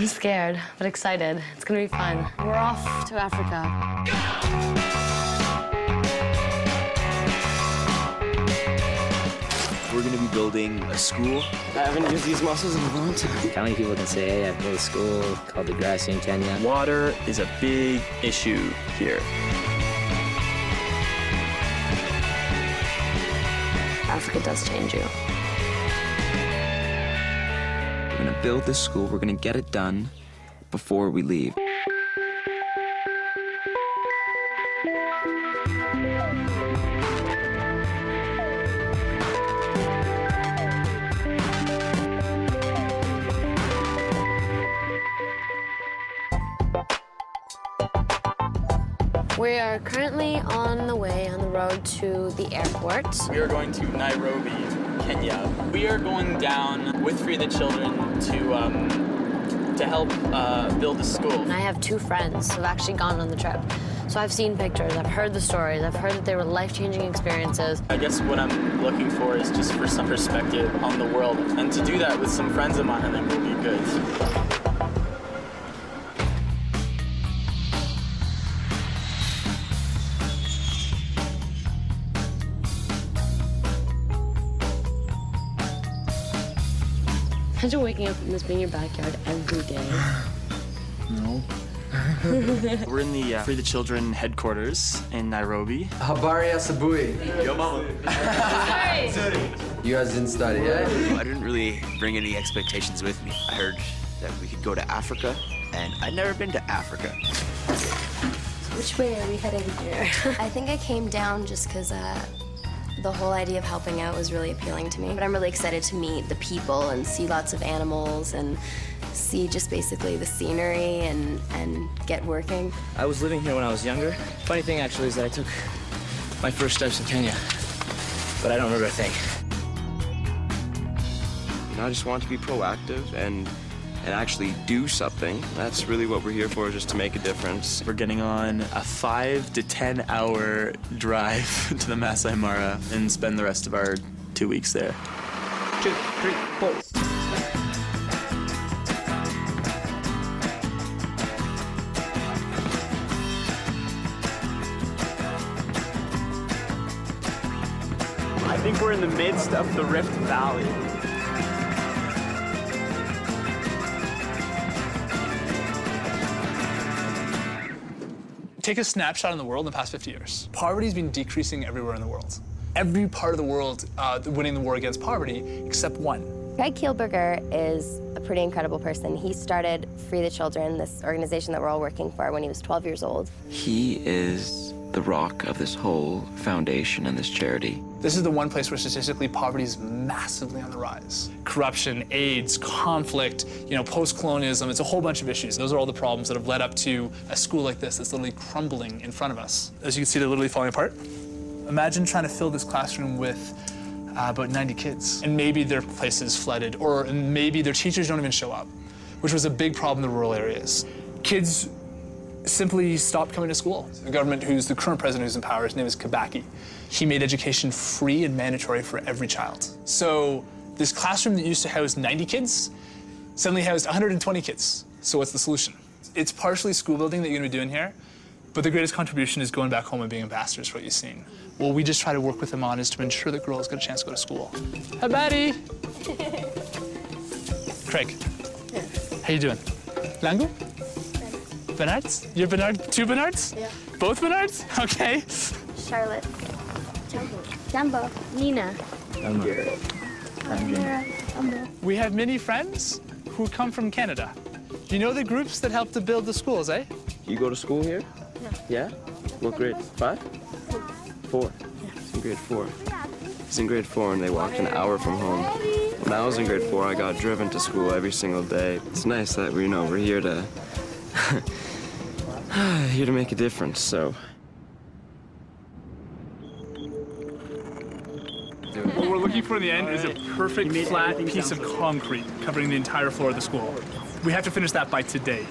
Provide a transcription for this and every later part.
I'm scared, but excited. It's gonna be fun. We're off to Africa. We're gonna be building a school. I haven't used these muscles in a long time. How many people can say, hey, I built a school called Degrassi in Kenya? Water is a big issue here. Africa does change you. We're gonna build this school, we're gonna get it done before we leave. We are currently on the road to the airport. We are going to Nairobi, Kenya. We are going down with Free the Children to help build a school. And I have two friends who've actually gone on the trip. So I've seen pictures, I've heard the stories, I've heard that they were life-changing experiences. I guess what I'm looking for is just for some perspective on the world. And to do that with some friends of mine, I think will be good. Imagine waking up and this being your backyard every day. No. We're in the Free the Children headquarters in Nairobi. Habari Asabui. Yo, mama. You guys didn't study, eh? I didn't really bring any expectations with me. I heard that we could go to Africa, and I'd never been to Africa. Which way are we heading here? I think I came down just because the whole idea of helping out was really appealing to me. But I'm really excited to meet the people and see lots of animals and see just basically the scenery and get working. I was living here when I was younger. Funny thing, actually, is that I took my first steps in Kenya, but I don't remember a thing. I just want to be proactive and actually do something. That's really what we're here for, just to make a difference. We're getting on a 5 to 10 hour drive to the Masai Mara and spend the rest of our 2 weeks there. 2, 3, 4. I think we're in the midst of the Rift Valley. Take a snapshot in the world in the past 50 years. Poverty's been decreasing everywhere in the world. Every part of the world winning the war against poverty except one. Greg Kielberger is a pretty incredible person. He started Free the Children, this organization that we're all working for, when he was 12 years old. He is the rock of this whole foundation and this charity. This is the one place where statistically poverty is massively on the rise. Corruption, AIDS, conflict, post-colonialism, it's a whole bunch of issues. Those are all the problems that have led up to a school like this that's literally crumbling in front of us. As you can see, they're literally falling apart. Imagine trying to fill this classroom with about 90 kids, and maybe their place is flooded, or maybe their teachers don't even show up, which was a big problem in the rural areas. Kids simply stopped coming to school. The government, the current president who's in power, his name is Kibaki. He made education free and mandatory for every child. So this classroom that used to house 90 kids suddenly housed 120 kids. So what's the solution? It's partially school building that you're gonna be doing here, but the greatest contribution is going back home and being ambassadors for what you've seen. What we just try to work with them on is to ensure that girls get a chance to go to school. Hi, Maddie. Craig. Yeah. How you doing? Lango? Bernards? You're Bernard? 2 Bernards? Yeah. Both Bernards? Okay. Charlotte. Jumbo. Nina. We have many friends who come from Canada. You know the groups that help to build the schools, eh? You go to school here? Yeah. Yeah? What grade? 5? 4. Yeah. He's in grade 4. He's in grade 4 and they walked an hour from home. When I was in grade 4, I got driven to school every single day. It's nice that we're here to here to make a difference, so. What we're looking for in the end is a perfect flat piece of concrete covering the entire floor of the school. We have to finish that by today.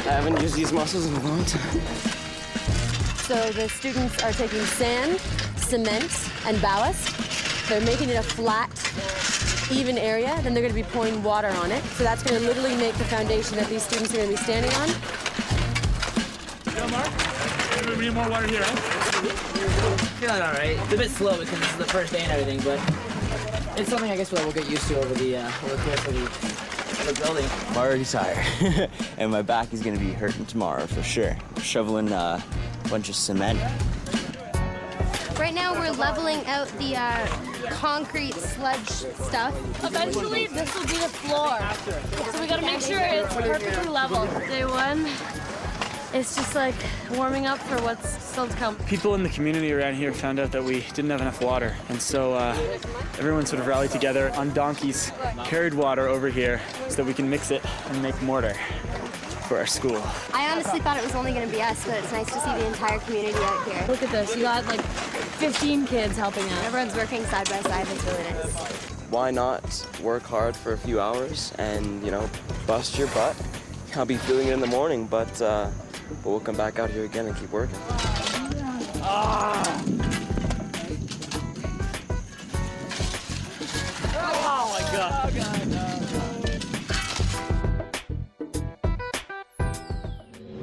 I haven't used these muscles in a long time. So the students are taking sand, cement, and ballast. They're making it a flat even area, then they're going to be pouring water on it. So that's going to literally make the foundation that these students are going to be standing on. Yeah, Mark? We need more water here, eh? Feeling all right. It's a bit slow because this is the first day and everything, but it's something I guess we'll get used to over the course of the building. I'm already tired, and my back is gonna be hurting tomorrow for sure. Shoveling a bunch of cement. Right now we're leveling out the concrete sludge stuff. Eventually, this will be the floor. So we gotta make sure it's perfectly level. Day one, it's just like warming up for what's still to come. People in the community around here found out that we didn't have enough water, and so everyone sort of rallied together on donkeys, carried water over here so that we can mix it and make mortar for our school. I honestly thought it was only going to be us, but it's nice to see the entire community out here. Look at this, you got like 15 kids helping out. Everyone's working side by side, it's really nice. Why not work hard for a few hours and, you know, bust your butt? I'll be feeling it in the morning, but we'll come back out here again and keep working. Oh my God.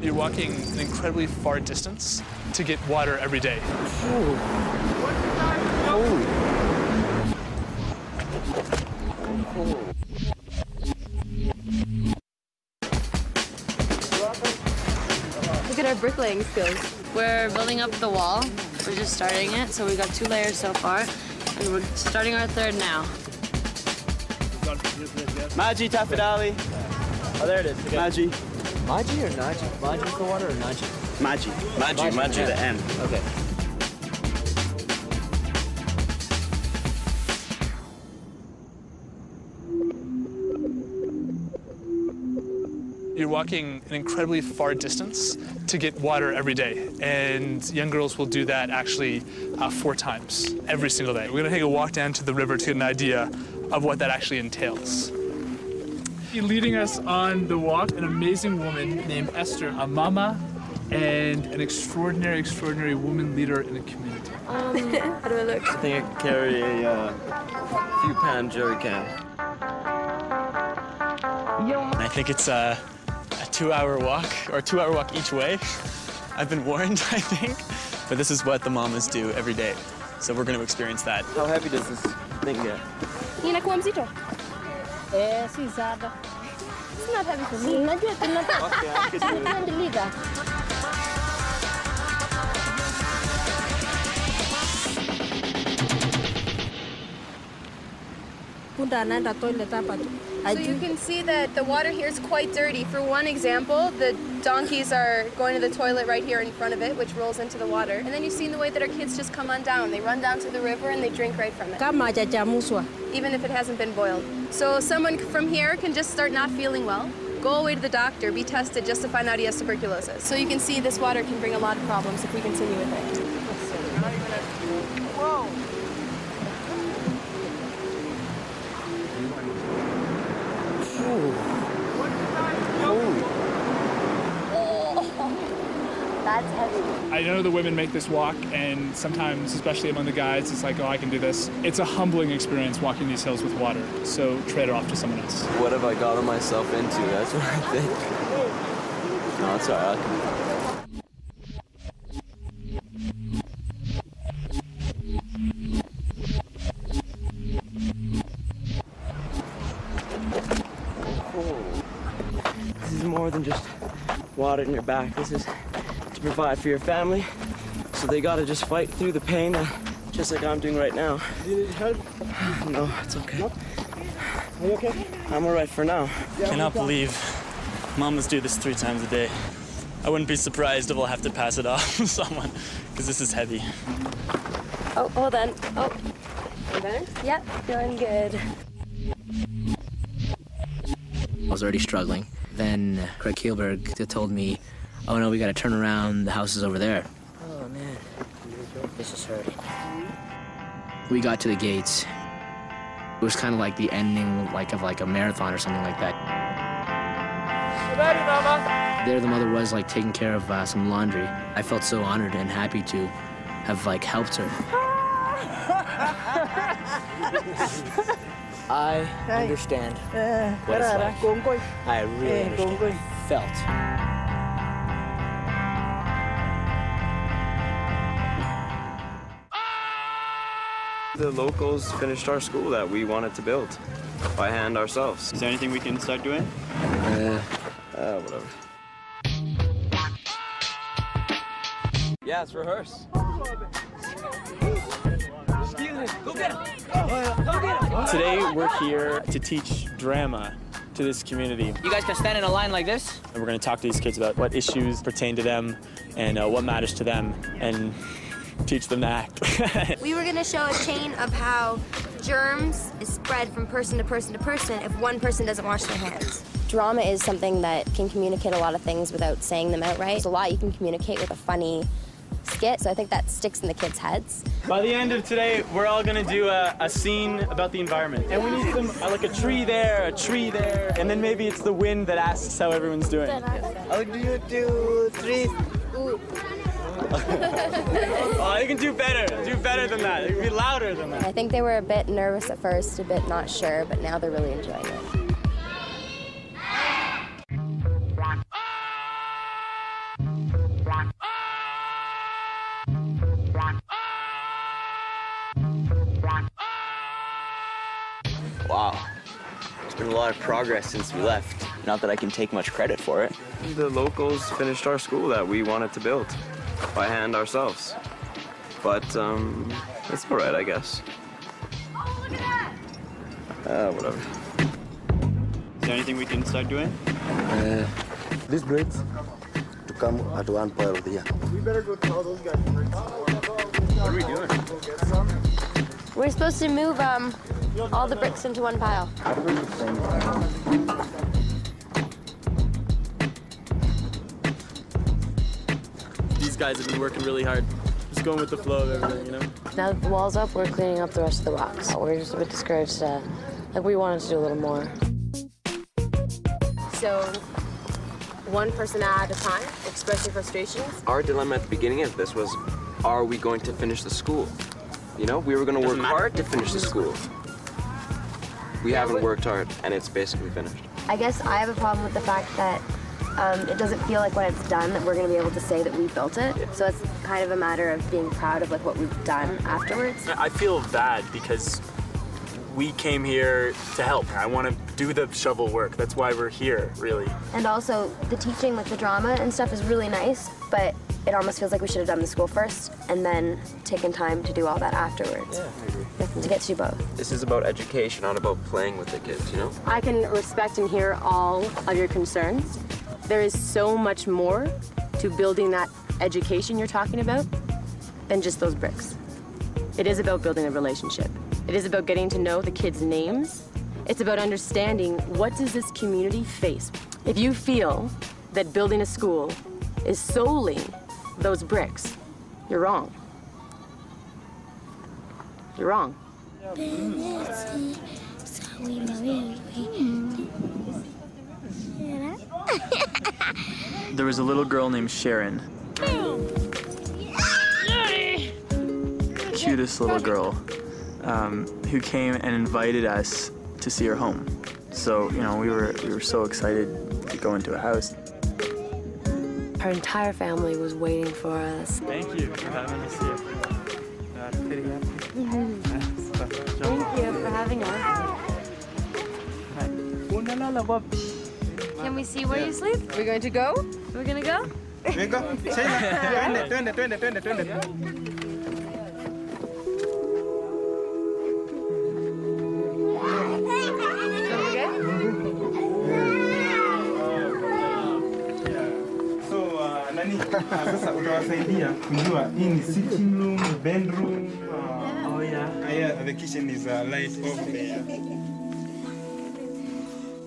You're walking an incredibly far distance to get water every day. Look at our bricklaying skills. We're building up the wall. We're just starting it, so we got 2 layers so far, and we're starting our 3rd now. Maji Tafadali. Oh, there it is. Okay. Maji. Maji or Naji? Maji for water or Naji? Maji. Maji, the M. Okay. You're walking an incredibly far distance to get water every day, and young girls will do that actually 4 times every single day. We're going to take a walk down to the river to get an idea of what that actually entails. Leading us on the walk, an amazing woman named Esther, a mama, and an extraordinary, extraordinary woman leader in the community. How do I look? I think I can carry a few pound jerry can. I think it's a 2-hour walk, or a 2-hour walk each way. I've been warned, I think. But this is what the mamas do every day. So we're going to experience that. How heavy does this thing get? Inakuwa mzito? Si sana. It's not heavy for me. Najua tunataka. Okay, I could do it. 20 liter. So you can see that the water here is quite dirty. For one example, the donkeys are going to the toilet right here in front of it, which rolls into the water. And then you see in the way that our kids just come on down. They run down to the river and they drink right from it. Even if it hasn't been boiled. So someone from here can just start not feeling well, go away to the doctor, be tested just to find out he has tuberculosis. So you can see this water can bring a lot of problems if we continue with it. Whoa. That's heavy. I know the women make this walk, and sometimes, especially among the guys, it's like, oh, I can do this. It's a humbling experience walking these hills with water, so trade it off to someone else. What have I gotten myself into? That's what I think. No, it's all right. This is more than just water in your back. This is to provide for your family. So they gotta just fight through the pain, just like I'm doing right now. Do you need help? No, it's okay. No? Are you okay? I'm all right for now. Cannot believe mamas do this 3 times a day. I wouldn't be surprised if I'll have to pass it off to someone, because this is heavy. Oh, hold on. Oh. You better? Yep, feeling good. I was already struggling. Then Craig Kielberg told me, oh no, we gotta turn around, the house is over there. Oh man, this is hurting. We got to the gates. It was kind of like the ending of a marathon or something like that. Ready, Mama? There the mother was taking care of some laundry. I felt so honored and happy to have helped her. I understand what it's like. I really understand. Felt. The locals finished our school that we wanted to build by hand ourselves. Is there anything we can start doing? Whatever. Yeah, let's rehearse. Go get him! Today we're here to teach drama to this community. You guys can stand in a line like this? And we're going to talk to these kids about what issues pertain to them and what matters to them and teach them to act. We were going to show a chain of how germs is spread from person to person to person if one person doesn't wash their hands. Drama is something that can communicate a lot of things without saying them outright. There's a lot you can communicate with a funny skit, so I think that sticks in the kids' heads. By the end of today, we're all gonna do a scene about the environment. And we need some, like a tree there, and then maybe it's the wind that asks how everyone's doing. How do you do 3? Oh, you can do better than that. You can be louder than that. I think they were a bit nervous at first, a bit not sure, but now they're really enjoying it. Wow. There's been a lot of progress since we left. Not that I can take much credit for it. The locals finished our school that we wanted to build by hand ourselves. But, it's all right, I guess. Oh, look at that! Whatever. Is there anything we can start doing? These bricks to come at one point of the year. We better go tell those guys. What are we doing? We're supposed to move all the bricks into one pile. These guys have been working really hard. Just going with the flow of everything, you know? Now that the wall's up, we're cleaning up the rest of the rocks. We're just a bit discouraged. Like, we wanted to do a little more. So, one person at a time, expressing frustrations? Our dilemma at the beginning of this was, are we going to finish the school? You know, we were going to work hard to finish the school. We haven't worked hard, and it's basically finished. I guess I have a problem with the fact that it doesn't feel like when it's done that we're going to be able to say that we built it. Yeah. So it's kind of a matter of being proud of like what we've done afterwards. I feel bad because we came here to help. I want to do the shovel work. That's why we're here, really. And also, the teaching, like the drama and stuff is really nice, but it almost feels like we should have done the school first and then taken time to do all that afterwards. Yeah, I agree. To get to do both. This is about education, not about playing with the kids, you know? I can respect and hear all of your concerns. There is so much more to building that education you're talking about than just those bricks. It is about building a relationship. It is about getting to know the kids' names. It's about understanding what does this community face. If you feel that building a school is solely those bricks, you're wrong. You're wrong. There was a little girl named Sharon. Cutest little girl who came and invited us to see her home. So, you know, we were so excited to go into a house. Her entire family was waiting for us. Thank you for having us here. Thank you for having us. Can we see where you sleep? We're going to go? We're gonna go? Sasa utawasaidia kujua hii ni sitting room, bedroom. The kitchen is light off there.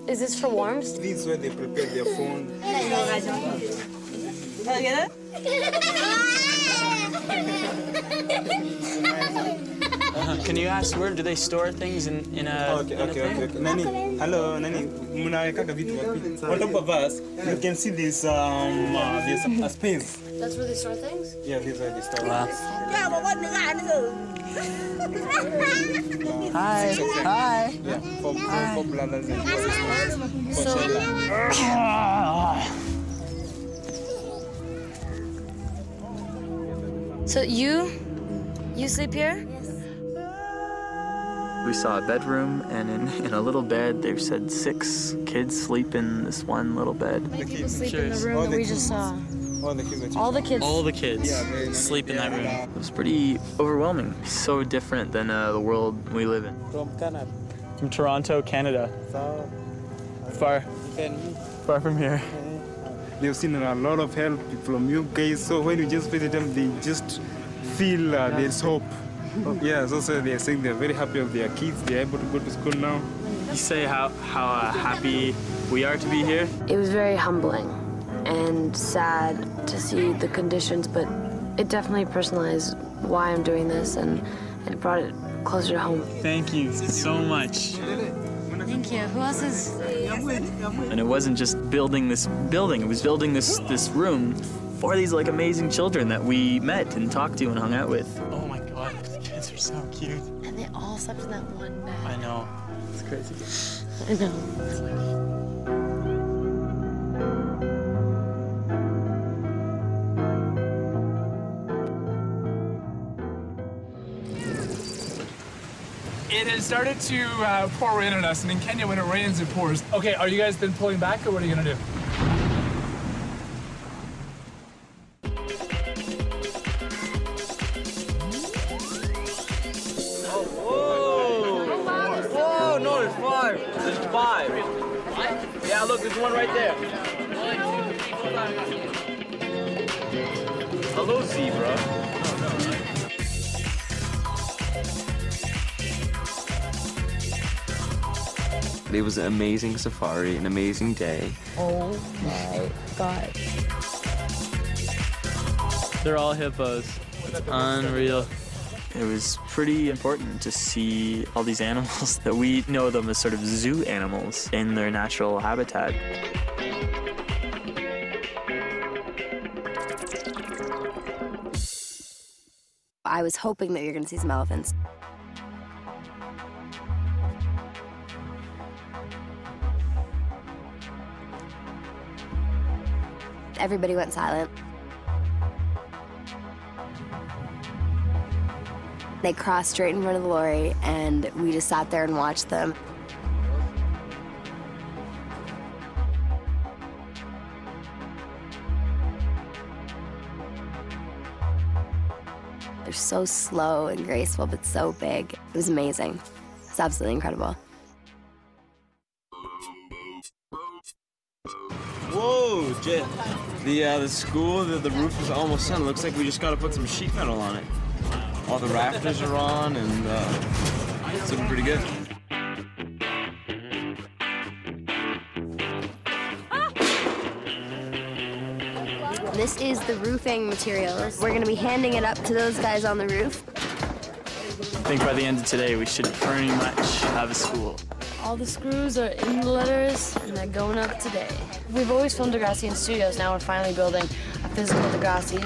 Is this for warmth? This is where they prepare their phone. Can you ask where do they store things in a Okay. Nani, hello, Nani. Munawekaga vitu wapi? On top of us, you can see this there's a space That's where they store things? Yeah, these are the stores. Wow. Hi. Hi. Yeah, four brothers and four sisters. So you sleep here? We saw a bedroom, and in a little bed, they said 6 kids sleep in this one little bed. How many people sleep in the room that we just saw? All the kids. All the kids sleep in that room. It was pretty overwhelming. So different than the world we live in. From Canada. From Toronto, Canada. Far from here. They've seen a lot of help from you guys, so when you just visit them, they just feel there's hope. Yeah, so they're saying they're very happy of their kids. They're able to go to school now. You say how happy we are to be here? It was very humbling and sad to see the conditions, but it definitely personalized why I'm doing this, and it brought it closer to home. Thank you so much. Thank you. Who else is? And it wasn't just building this building, it was building this room for these like amazing children that we met and talked to and hung out with. Oh my God, these kids are so cute. And they all slept in that one bed. I know. It's crazy. I know. It has started to pour rain on us, and in Kenya, when it rains, it pours. Okay, are you guys then pulling back, or what are you gonna do? Oh, no, there's 5. There's 5. Yeah, look, there's one right there. Hello, zebra. It was an amazing safari, an amazing day. Oh my God. They're all hippos. It's unreal. It was pretty important to see all these animals that we know them as sort of zoo animals in their natural habitat. I was hoping that you're going to see some elephants. Everybody went silent. They crossed straight in front of the lorry, and we just sat there and watched them. They're so slow and graceful, but so big. It was amazing. It's absolutely incredible. Whoa, Jen. The school, the roof is almost done. It looks like we just got to put some sheet metal on it. All the rafters are on, and it's looking pretty good. This is the roofing materials. We're going to be handing it up to those guys on the roof. I think by the end of today, we should pretty much have a school. All the screws are in the letters, and they're going up today. We've always filmed Degrassi in studios. Now we're finally building a physical Degrassi,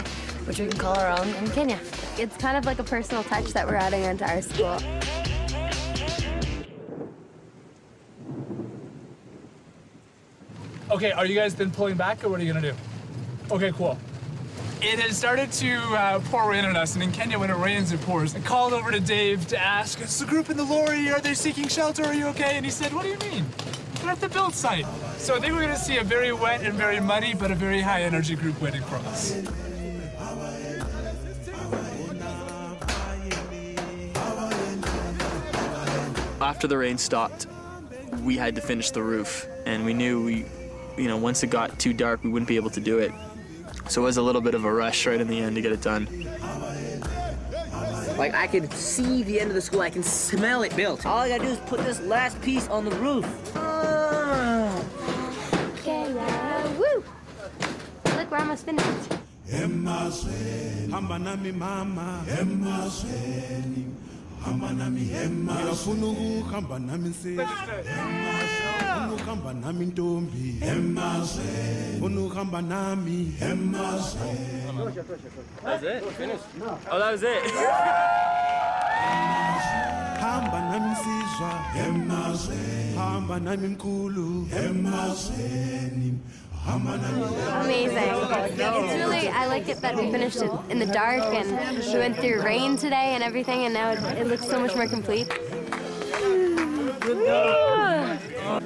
which we can call our own in Kenya. It's kind of like a personal touch that we're adding onto our school. Okay, are you guys then pulling back, or what are you gonna do? Okay, cool. It has started to pour rain on us, and in Kenya, when it rains, it pours. I called over to Dave to ask, is the group in the lorry, are they seeking shelter, are you okay? And he said, what do you mean? We're at the build site. So I think we're gonna see a very wet and very muddy, but a very high energy group waiting for us. After the rain stopped, we had to finish the roof, and we knew once it got too dark, we wouldn't be able to do it. So it was a little bit of a rush right in the end to get it done. Like, I can see the end of the school, I can smell it built. All I gotta do is put this last piece on the roof. Okay, woo! Look, we're almost finished. That's it? Finished? Oh, that was it? Amazing. It's really, I like it that we finished it in the dark and we went through rain today and everything, and now it looks so much more complete.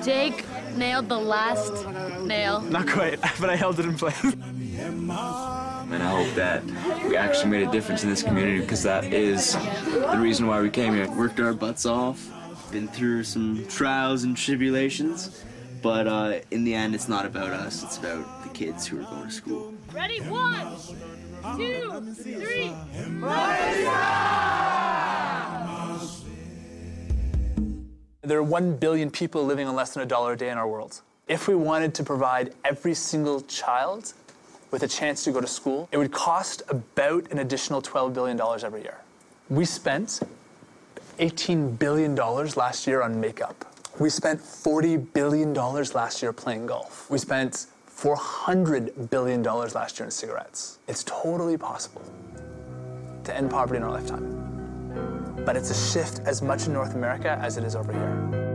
Jake nailed the last nail. Not quite, but I held it in place. And I hope that we actually made a difference in this community, because that is the reason why we came here. Worked our butts off, been through some trials and tribulations, but in the end, it's not about us. It's about the kids who are going to school. Ready? 1, 2, 3. There are 1 billion people living on less than $1 a day in our world. If we wanted to provide every single child with a chance to go to school, it would cost about an additional $12 billion every year. We spent $18 billion last year on makeup. We spent $40 billion last year playing golf. We spent $400 billion last year in cigarettes. It's totally possible to end poverty in our lifetime. But it's a shift as much in North America as it is over here.